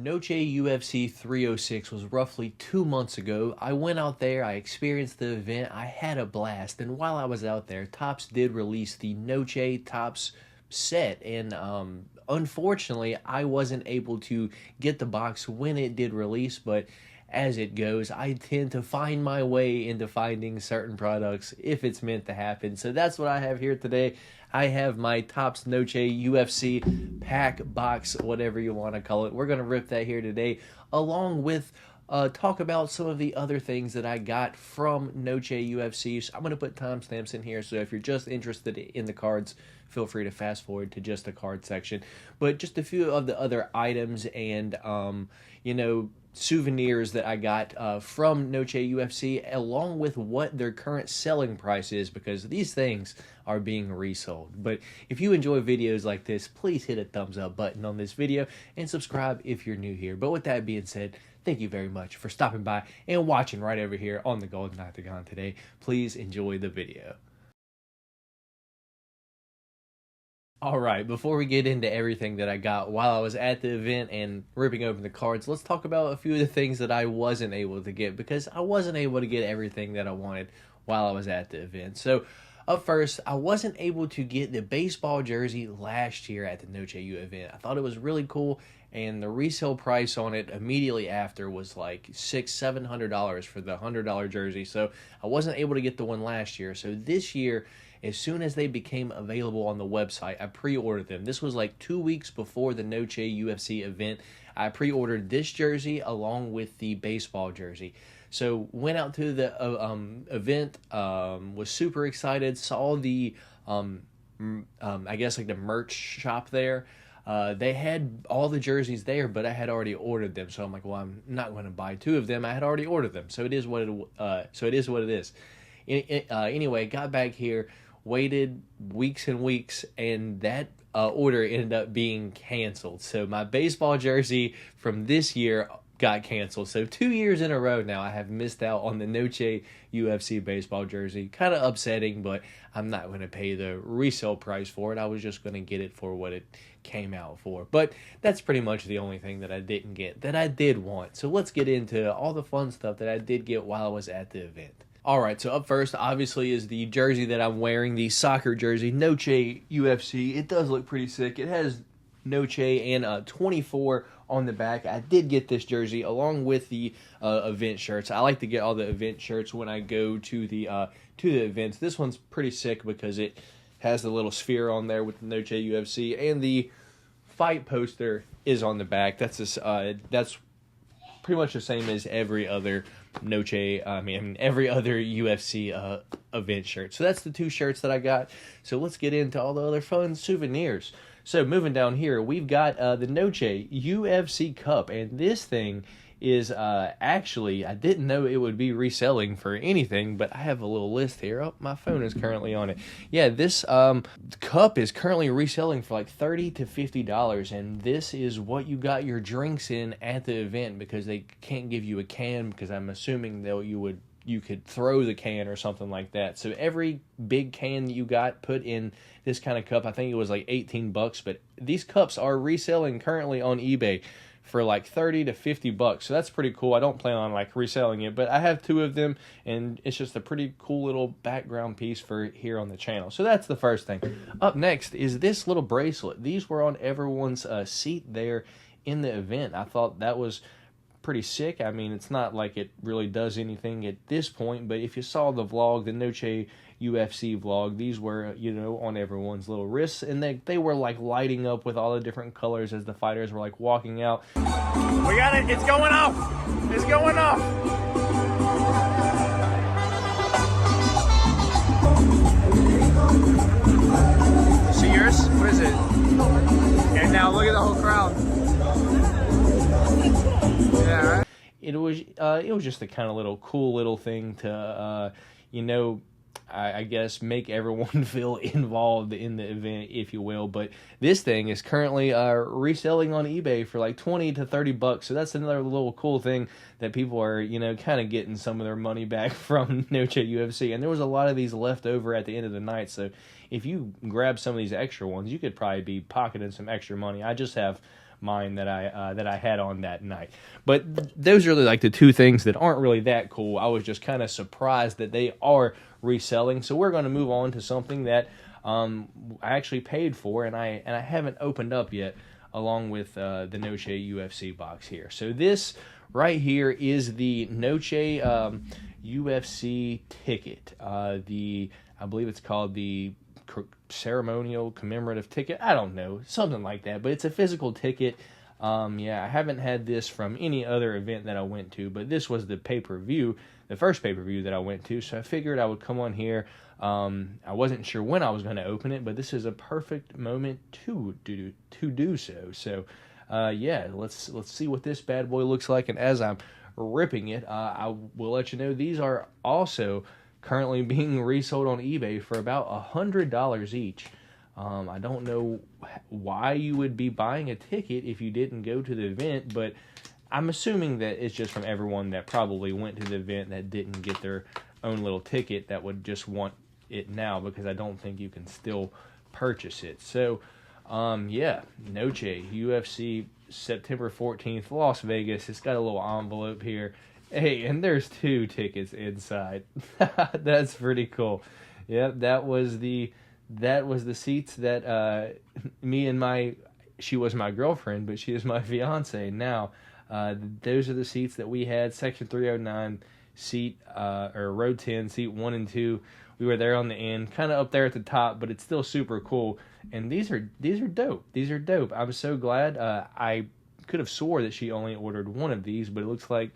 Noche UFC 306 was roughly 2 months ago. I went out there, I experienced the event, I had a blast, and while I was out there, Topps did release the Noche Topps set, and unfortunately, I wasn't able to get the box when it did release, but as it goes, I tend to find my way into finding certain products if it's meant to happen. So that's what I have here today. I have my Topps Noche UFC pack, box, whatever you want to call it. We're going to rip that here today, along with talk about some of the other things that I got from Noche UFC. So I'm going to put timestamps in here, so if you're just interested in the cards, feel free to fast forward to just the card section. But just a few of the other items and, souvenirs that I got from Noche UFC, along with what their current selling price is, because these things are being resold. But if you enjoy videos like this, please hit a thumbs up button on this video and subscribe if you're new here. But with that being said, thank you very much for stopping by and watching right over here on the Golden Octagon today. Please enjoy the video. Alright, before we get into everything that I got while I was at the event and ripping open the cards, let's talk about a few of the things that I wasn't able to get, because I wasn't able to get everything that I wanted while I was at the event. So, up first, I wasn't able to get the baseball jersey last year at the Noche U event. I thought it was really cool, and the resale price on it immediately after was like $700 for the $100 jersey, so I wasn't able to get the one last year. So this year, as soon as they became available on the website, I pre-ordered them. This was like 2 weeks before the Noche UFC event. I pre-ordered this jersey along with the baseball jersey. So went out to the event, was super excited, saw the, I guess like the merch shop there. They had all the jerseys there, but I had already ordered them. So I'm like, well, I'm not going to buy two of them. I had already ordered them. So it is what it is. Anyway, got back here, waited weeks and weeks, and that order ended up being canceled. So my baseball jersey from this year got canceled. So 2 years in a row now I have missed out on the Noche UFC baseball jersey. Kind of upsetting, but I'm not going to pay the resale price for it. I was just going to get it for what it came out for. But that's pretty much the only thing that I didn't get that I did want. So let's get into all the fun stuff that I did get while I was at the event. Alright, so up first, obviously, is the jersey that I'm wearing, the soccer jersey, Noche UFC. It does look pretty sick. It has Noche and 24 on the back. I did get this jersey along with the event shirts. I like to get all the event shirts when I go to the events. This one's pretty sick because it has the little sphere on there with the Noche UFC, and the fight poster is on the back. That's pretty much the same as every other every other UFC event shirt. So that's the two shirts that I got. So let's get into all the other fun souvenirs. So moving down here, we've got the Noche UFC Cup, and this thing is actually, I didn't know it would be reselling for anything, but I have a little list here. Oh, my phone is currently on it. Yeah, this cup is currently reselling for like $30 to $50, and this is what you got your drinks in at the event, because they can't give you a can, because I'm assuming you could throw the can or something like that. So every big can you got put in this kind of cup, I think it was like $18, but these cups are reselling currently on eBay for like $30 to $50. So that's pretty cool. I don't plan on like reselling it, but I have two of them, and it's just a pretty cool little background piece for here on the channel. So that's the first thing. Up next is this little bracelet. These were on everyone's seat there in the event. I thought that was pretty sick. I mean, it's not like it really does anything at this point, but if you saw the vlog, the Noche UFC vlog, these were, on everyone's little wrists, and they were like lighting up with all the different colors as the fighters were like walking out. We got it. It's going off. It's going off. See yours? What is it? And now look at the whole crowd. Yeah, right? It was just a kind of cool little thing to, I guess make everyone feel involved in the event, if you will. But this thing is currently reselling on eBay for like $20 to $30. So that's another little cool thing that people are, kind of getting some of their money back from Noche UFC. And there was a lot of these left over at the end of the night. So if you grab some of these extra ones, you could probably be pocketing some extra money. I just have mine that I had on that night. But those are like the two things that aren't really that cool. I was just kind of surprised that they are reselling. So we're going to move on to something that I actually paid for, and I haven't opened up yet, along with the Noche UFC box here. So this right here is the Noche UFC ticket. I believe it's called the ceremonial commemorative ticket. I don't know, something like that. But it's a physical ticket. I haven't had this from any other event that I went to, but this was the pay-per-view, the first pay-per-view that I went to. So I figured I would come on here. I wasn't sure when I was going to open it, but this is a perfect moment to do so. So, let's see what this bad boy looks like. And as I'm ripping it, I will let you know these are also currently being resold on eBay for about $100 each. I don't know why you would be buying a ticket if you didn't go to the event, but I'm assuming that it's just from everyone that probably went to the event that didn't get their own little ticket that would just want it now, because I don't think you can still purchase it. So, Noche UFC September 14th, Las Vegas. It's got a little envelope here. Hey, and there's 2 tickets inside. That's pretty cool. Yep, that was the seats that me and she was my girlfriend, but she is my fiance now. Those are the seats that we had. Section 309, seat or row 10, seat 1 and 2. We were there on the end, kind of up there at the top, but it's still super cool. And these are dope. These are dope. I'm so glad. I could have swore that she only ordered one of these, but it looks like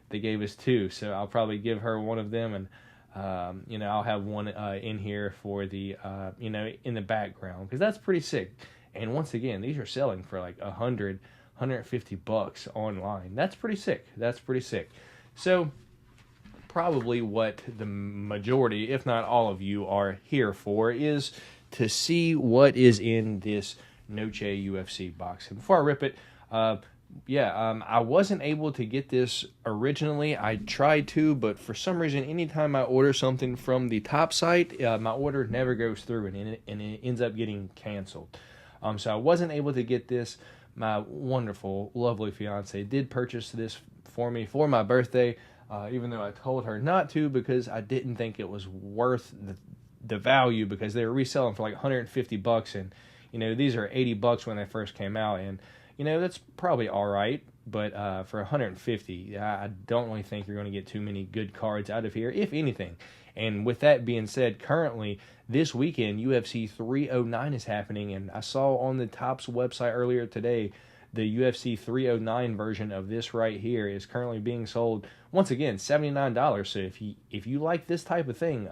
they gave us 2, so I'll probably give her one of them, and I'll have one in here for the in the background, because that's pretty sick. And once again, these are selling for like $150 online. That's pretty sick. So probably what the majority, if not all of you, are here for is to see what is in this Noche UFC box. And before I rip it, I wasn't able to get this originally. I tried to, but for some reason, anytime I order something from the Topps site, my order never goes through, and it ends up getting canceled. So I wasn't able to get this. My wonderful, lovely fiance did purchase this for me for my birthday, even though I told her not to, because I didn't think it was worth the value, because they were reselling for like $150, and these are $80 when they first came out, and that's probably all right, but for $150, I don't really think you're going to get too many good cards out of here, if anything. And with that being said, currently, this weekend, UFC 309 is happening, and I saw on the Topps website earlier today, the UFC 309 version of this right here is currently being sold, once again, $79. So if you like this type of thing,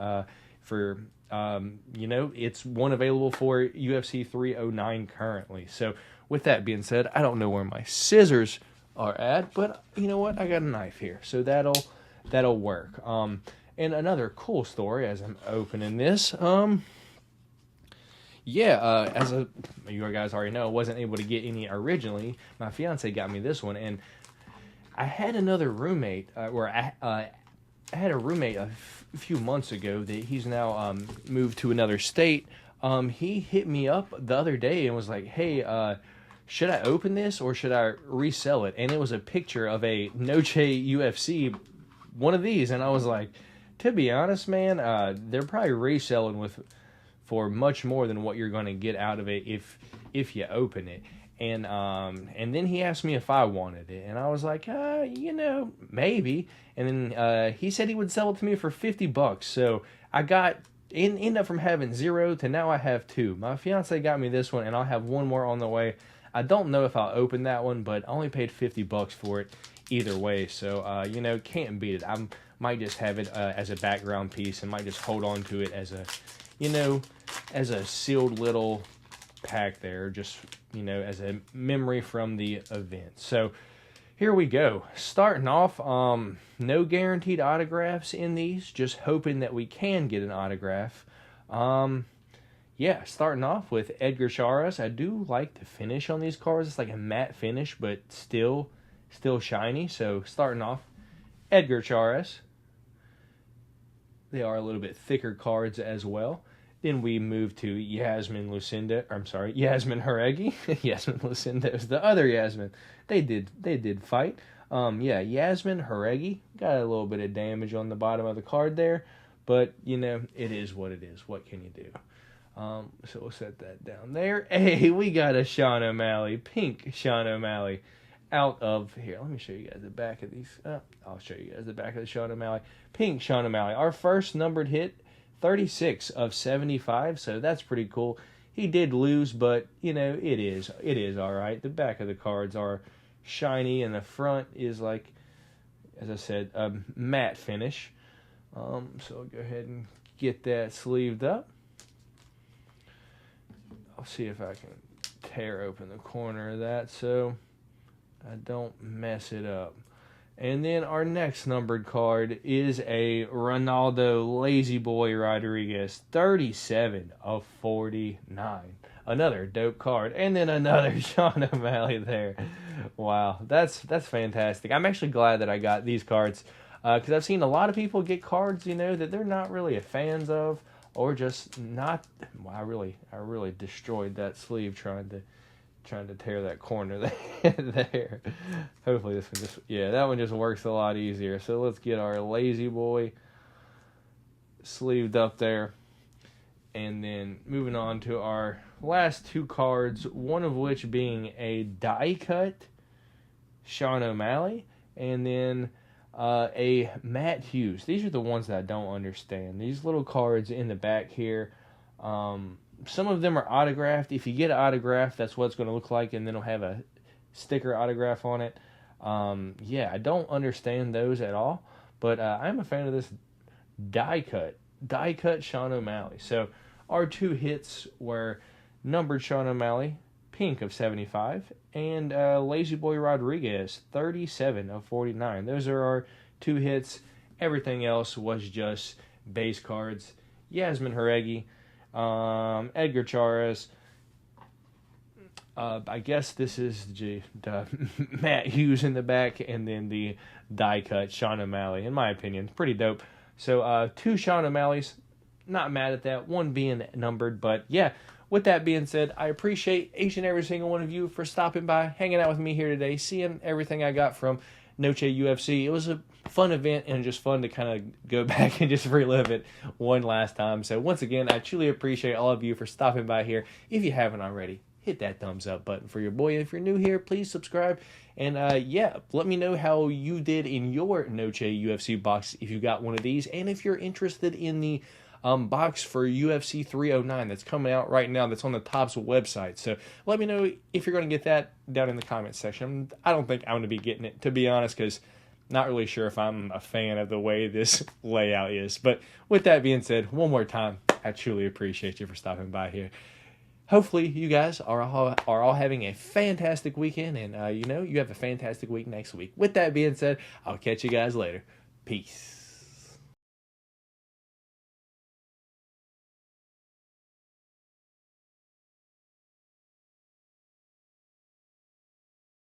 it's one available for UFC 309 currently. So with that being said, I don't know where my scissors are at, but you know what? I got a knife here, so that'll work. And another cool story as I'm opening this, as you guys already know, I wasn't able to get any originally. My fiance got me this one, and I had another roommate, I had a roommate a few months ago that he's now moved to another state. He hit me up the other day and was like, hey, should I open this or should I resell it? And it was a picture of a Noche UFC, one of these, and I was like, to be honest, man, they're probably reselling for much more than what you're going to get out of it if you open it. And then he asked me if I wanted it, and I was like, maybe. And then he said he would sell it to me for $50. So I got end up from having 0 to now I have 2. My fiance got me this one, and I'll have one more on the way. I don't know if I'll open that one, but I only paid $50 for it either way. So can't beat it. I might just have it as a background piece, and might just hold on to it as a sealed little pack there, just as a memory from the event. So here we go. Starting off, no guaranteed autographs in these, just hoping that we can get an autograph. Starting off with Edgar Charas. I do like the finish on these cards. It's like a matte finish, but still shiny. So starting off, Edgar Charas. They are a little bit thicker cards as well. Then we moved to Yasmin Haregi. Yasmin Lucinda is the other Yasmin. They did fight. Yasmin Haregi got a little bit of damage on the bottom of the card there, but it is what it is. What can you do? So we'll set that down there. Hey, we got a Sean O'Malley, pink Sean O'Malley, out of here. Let me show you guys the back of these. I'll show you guys the back of the Sean O'Malley, pink Sean O'Malley. Our first numbered hit, 36 of 75. So that's pretty cool. He did lose, but it is all right. The back of the cards are shiny, and the front is like, as I said, a matte finish. So I'll go ahead and get that sleeved up. I'll see if I can tear open the corner of that so I don't mess it up. And then our next numbered card is a Ronaldo Lazy Boy Rodriguez, 37 of 49. Another dope card. And then another Sean O'Malley there. Wow, that's fantastic. I'm actually glad that I got these cards because I've seen a lot of people get cards, that they're not really fans of, or just not. Well, I really destroyed that sleeve trying to tear that corner there. Hopefully this one that one just works a lot easier. So let's get our Lazy Boy sleeved up there. And then moving on to our last two cards, one of which being a die cut Sean O'Malley, and then a Matt Hughes. These are the ones that I don't understand. These little cards in the back here, some of them are autographed. If you get an autograph, that's what it's going to look like, and then it'll have a sticker autograph on it. I don't understand those at all, but I'm a fan of this die cut Sean O'Malley. So our two hits were numbered Sean O'Malley, pink of 75, and Lazy Boy Rodriguez, 37 of 49. Those are our two hits. Everything else was just base cards. Yasmin Haregi, Edgar Charas. I guess this is the Matt Hughes in the back, and then the die cut Sean O'Malley. In my opinion, pretty dope. So two Sean O'Malleys. Not mad at that. One being numbered, but yeah. With that being said, I appreciate each and every single one of you for stopping by, hanging out with me here today, seeing everything I got from Noche UFC. It was a fun event and just fun to kind of go back and just relive it one last time. So once again, I truly appreciate all of you for stopping by here. If you haven't already, hit that thumbs up button for your boy. If you're new here, please subscribe. And let me know how you did in your Noche UFC box if you got one of these. And if you're interested in the box for UFC 309 that's coming out right now, that's on the Topps website. So let me know if you're going to get that down in the comments section. I don't think I'm going to be getting it, to be honest, because not really sure if I'm a fan of the way this layout is. But with that being said, one more time, I truly appreciate you for stopping by here. Hopefully you guys are all having a fantastic weekend, and you have a fantastic week next week. With that being said, I'll catch you guys later. Peace.